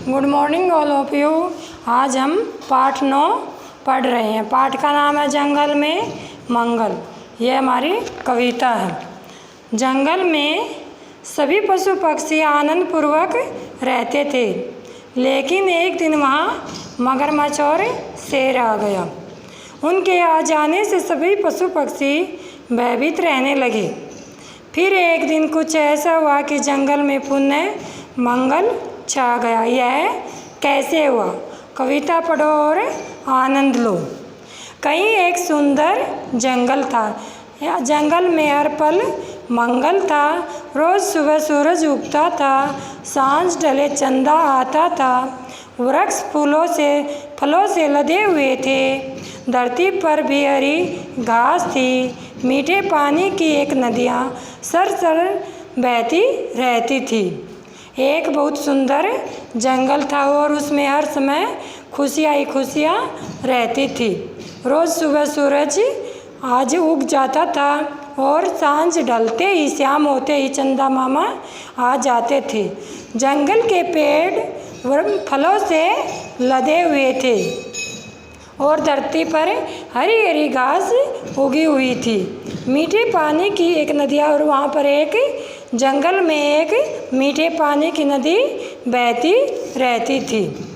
Good morning all of you. आज हम पाठ 9 पढ़ रहे हैं। पाठ का नाम है जंगल में मंगल। यह हमारी कविता है। जंगल में सभी पशु पक्षी आनंद पूर्वक रहते थे, लेकिन एक दिन वहाँ मगरमच्छ और शेर आ गया। उनके आ जाने से सभी पशु पक्षी भयभीत रहने लगे। फिर एक दिन कुछ ऐसा हुआ कि जंगल में पुनः मंगल छा गया। यह कैसे हुआ? कविता पढ़ो और आनंद लो। कहीं एक सुंदर जंगल था। जंगल में हर पल मंगल था। रोज़ सुबह सूरज उगता था, सांझ ढले चंदा आता था। वृक्ष फलों से लदे हुए थे। धरती पर भी हरी घास थी। मीठे पानी की एक नदियाँ सरसर बहती रहती थी। एक बहुत सुंदर जंगल था और उसमें हर समय खुशियाँ ही खुशियाँ रहती थी। रोज़ सुबह सूरज आज उग जाता था और सांझ ढलते ही शाम होते ही चंदा मामा आ जाते थे। जंगल के पेड़ फलों से लदे हुए थे और धरती पर हरी हरी घास उगी हुई थी। मीठे पानी की एक नदियाँ और वहाँ पर एक जंगल में एक मीठे पानी की नदी बहती रहती थी।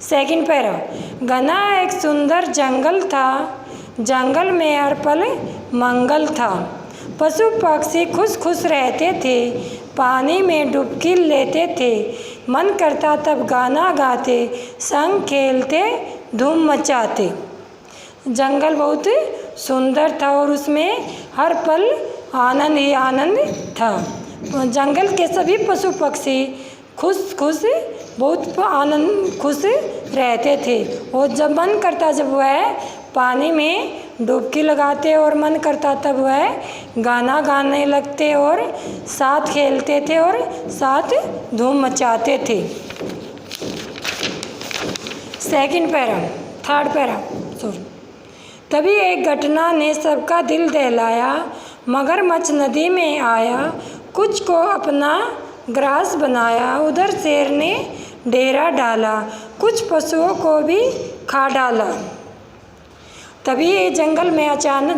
Second para. घना एक सुंदर जंगल था। जंगल में हर पल मंगल था। पशु पक्षी खुश खुश रहते थे, पानी में डुबकी लेते थे। मन करता तब गाना गाते, संग खेलते, धूम मचाते। जंगल बहुत सुंदर था और उसमें हर पल आनंद ही आनंद था। जंगल के सभी पशु पक्षी बहुत आनंद खुश रहते थे। और जब मन करता जब वह पानी में डुबकी लगाते और मन करता तब वह गाना गाने लगते और साथ खेलते थे और साथ धूम मचाते थे। Second para. Third para sorry. तभी एक घटना ने सबका दिल दहलाया। मगरमच्छ नदी में आया, कुछ को अपना ग्रास बनाया। उधर शेर ने डेरा डाला, कुछ पशुओं को भी खा डाला। तभी ये जंगल में अचानक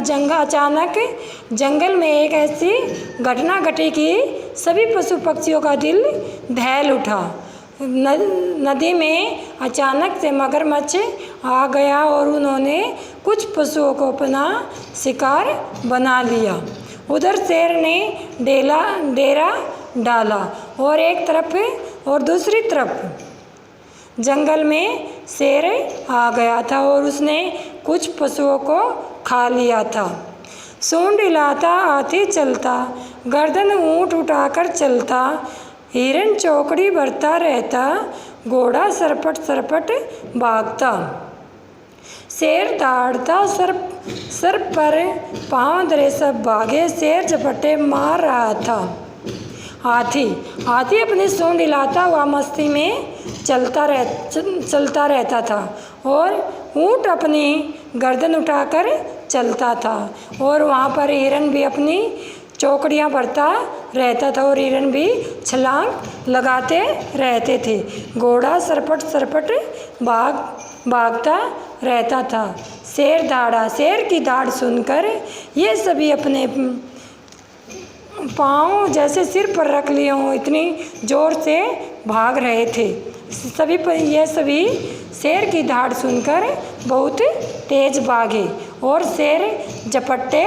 जंगल में एक ऐसी घटना घटी कि सभी पशु पक्षियों का दिल दहल उठा। नदी में अचानक से मगरमच्छ आ गया और उन्होंने कुछ पशुओं को अपना शिकार बना लिया। उधर शेर ने डेरा डाला और एक तरफ और दूसरी तरफ जंगल में शेर आ गया था और उसने कुछ पशुओं को खा लिया था। सूंड हिलाता हाथी चलता, गर्दन ऊँट उठाकर चलता। हिरन चौकड़ी भरता रहता, घोड़ा सरपट सरपट भागता। शेर दौड़ता सर पर पाँव धरे सब भागे। शेर झपटे मार रहा था। हाथी अपनी सूंड हिलाता हुआ मस्ती में चलता रहता था और ऊँट अपनी गर्दन उठाकर चलता था। और वहाँ पर हिरन भी अपनी चौकड़ियाँ भरता रहता था और हिरन भी छलांग लगाते रहते थे। घोड़ा सरपट सरपट भागता रहता था। शेर दौड़ा। शेर की दाढ़ सुनकर ये सभी अपने पाँव जैसे सिर पर रख लिए हों, इतनी ज़ोर से भाग रहे थे। ये सभी शेर की दाढ़ सुनकर बहुत तेज भागे और शेर झपट्टे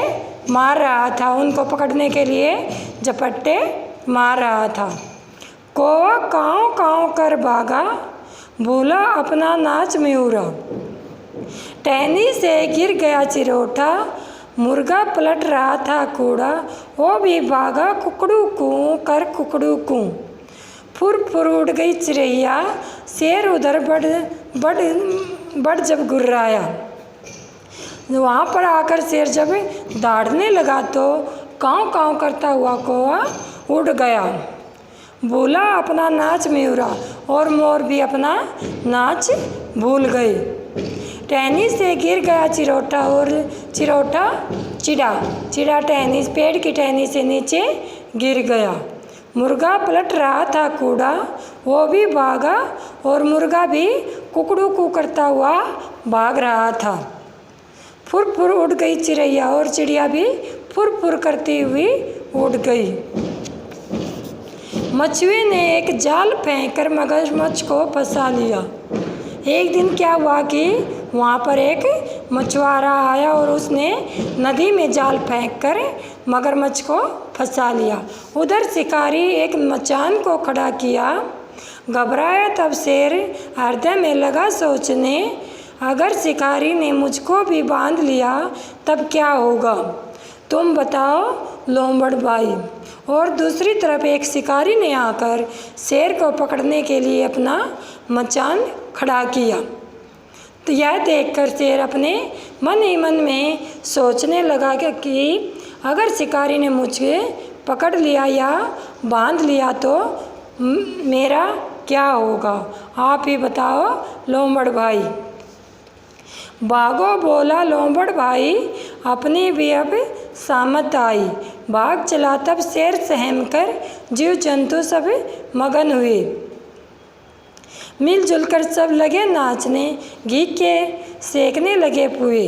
मार रहा था। उनको पकड़ने के लिए झपट्टे मार रहा था। कौवा काँव काँव कर भागा, भूला अपना नाच म्यूरा। टहनी से गिर गया चिरोटा, मुर्गा पलट रहा था कूड़ा। वो भी भागा कुकड़ू कूँ कर कुकड़ू कूँ। फुर फुर उड़ गई चिड़ैया, शेर उधर बढ़ जब गुर्राया। वहाँ पर आकर शेर जब दौड़ने लगा तो काँव काँव करता हुआ कौवा उड़ गया। भूला अपना नाच म्यूरा और मोर भी अपना नाच भूल गए। टहनी से गिर गया चिरोटा और चिड़ा टहनी पेड़ की टहनी से नीचे गिर गया। मुर्गा पलट रहा था कूड़ा, वो भी भागा और मुर्गा भी कुकड़ू कू करता हुआ भाग रहा था। फुर फुर उड़ गई चिड़ैया और चिड़िया भी फुर फुर करती हुई उड़ गई। मछुए ने एक जाल फेंककर मगरमच्छ को फंसा लिया। एक दिन क्या हुआ कि वहाँ पर एक मछुआरा आया और उसने नदी में जाल फेंककर मगरमच्छ को फंसा लिया। उधर शिकारी एक मचान को खड़ा किया। घबराया तब शेर हृदय में लगा सोचने, अगर शिकारी ने मुझको भी बांध लिया तब क्या होगा, तुम बताओ लोमड़ भाई। और दूसरी तरफ एक शिकारी ने आकर शेर को पकड़ने के लिए अपना मचान खड़ा किया। तो यह देखकर शेर अपने मन ही मन में सोचने लगा कि अगर शिकारी ने मुझे पकड़ लिया या बांध लिया तो मेरा क्या होगा, आप ही बताओ लोमड़ भाई। भागो बोला लोमड़ भाई, अपनी भी अब सामत आई। भाग चला तब शेर सहम कर जीव जंतु सब मगन हुए। मिलजुल कर सब लगे नाचने, घी के सेकने लगे पुए।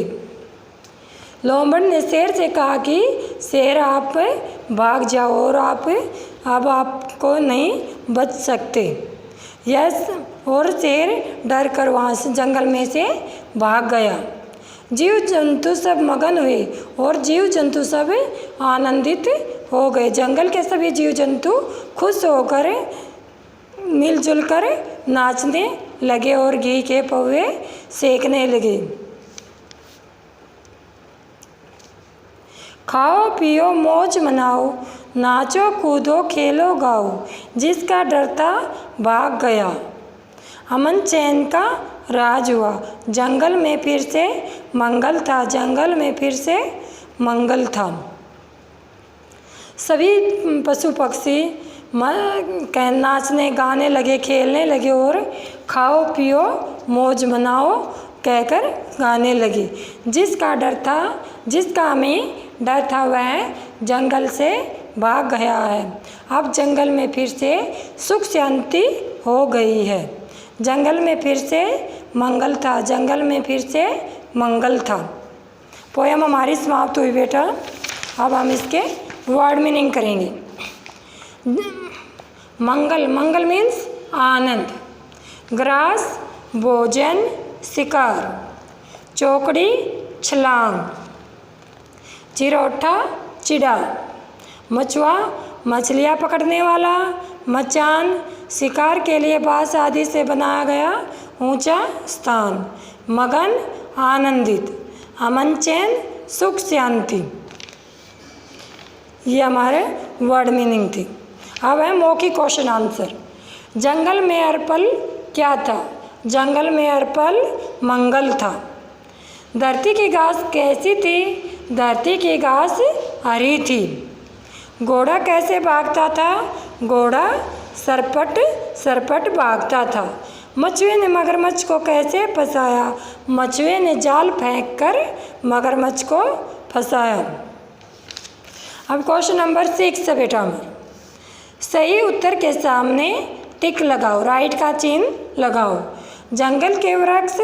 लोमड़ ने शेर से कहा कि शेर आप भाग जाओ और आप अब आपको नहीं बच सकते। यस, और शेर डर कर वहाँ से जंगल में से भाग गया। जीव जंतु सब मगन हुए और जीव जंतु सब आनंदित हो गए। जंगल के सभी जीव जंतु खुश होकर मिलजुल कर नाचने लगे और घी के पौवे सेकने लगे। खाओ पियो मौज मनाओ, नाचो कूदो खेलो गाओ, जिसका डर था भाग गया। अमन चैन का राज हुआ, जंगल में फिर से मंगल था, जंगल में फिर से मंगल था। सभी पशु पक्षी नाचने गाने लगे, खेलने लगे और खाओ पियो मौज मनाओ कहकर गाने लगे। जिसका डर था, जिसका हमें डर था वह जंगल से भाग गया है। अब जंगल में फिर से सुख शांति हो गई है। जंगल में फिर से मंगल था, जंगल में फिर से मंगल था। पोयम हमारी समाप्त हुई बेटा। अब हम इसके वर्ड मीनिंग करेंगे। मंगल, मंगल मीन्स आनंद। ग्रास भोजन शिकार। चौकड़ी छलांग। चिरोठा चिड़ा। मछुआ मछलियाँ पकड़ने वाला। मचान शिकार के लिए बाँस आदि से बनाया गया ऊंचा स्थान। मगन आनंदित। अमन चैन सुख शांति। ये हमारे वर्ड मीनिंग थी। अब है मौखिक क्वेश्चन आंसर। जंगल में अर्पल क्या था? जंगल में अर्पल मंगल था। धरती की घास कैसी थी? धरती की घास हरी थी। घोड़ा कैसे भागता था? घोड़ा सरपट सरपट भागता था। मछुए ने मगरमच्छ को कैसे फंसाया? मछुए ने जाल फेंककर मगरमच्छ को फंसाया। अब क्वेश्चन नंबर 6 है बेटा में। सही उत्तर के सामने टिक लगाओ, राइट का चिन्ह लगाओ। जंगल के वृक्ष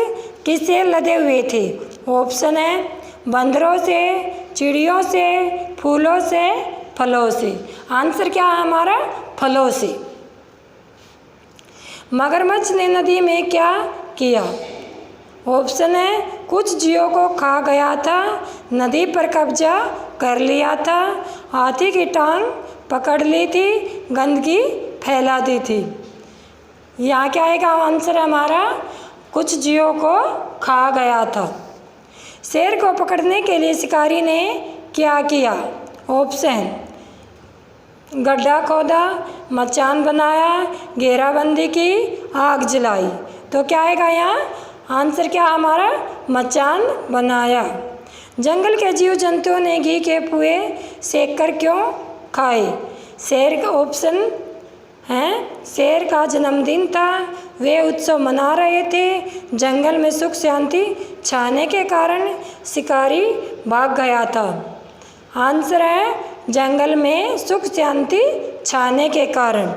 किससे लदे हुए थे? ऑप्शन है बंदरों से, चिड़ियों से, फूलों से, फलों से। आंसर क्या है हमारा? फलों से। मगरमच्छ ने नदी में क्या किया? ऑप्शन है कुछ जीवों को खा गया था, नदी पर कब्जा कर लिया था, हाथी की टांग पकड़ ली थी, गंदगी फैला दी थी। यहाँ क्या आएगा आंसर हमारा? कुछ जीवों को खा गया था। शेर को पकड़ने के लिए शिकारी ने क्या किया? ऑप्शन गड्ढा खोदा, मचान बनाया, घेराबंदी की, आग जलाई। तो क्या आएगा यहाँ? आंसर क्या हमारा? मचान बनाया। जंगल के जीव जंतुओं ने घी के पुए सेक कर क्यों खाए? शेर का ऑप्शन है शेर का जन्मदिन था, वे उत्सव मना रहे थे। जंगल में सुख शांति छाने के कारण शिकारी भाग गया था। आंसर है जंगल में सुख शांति छाने के कारण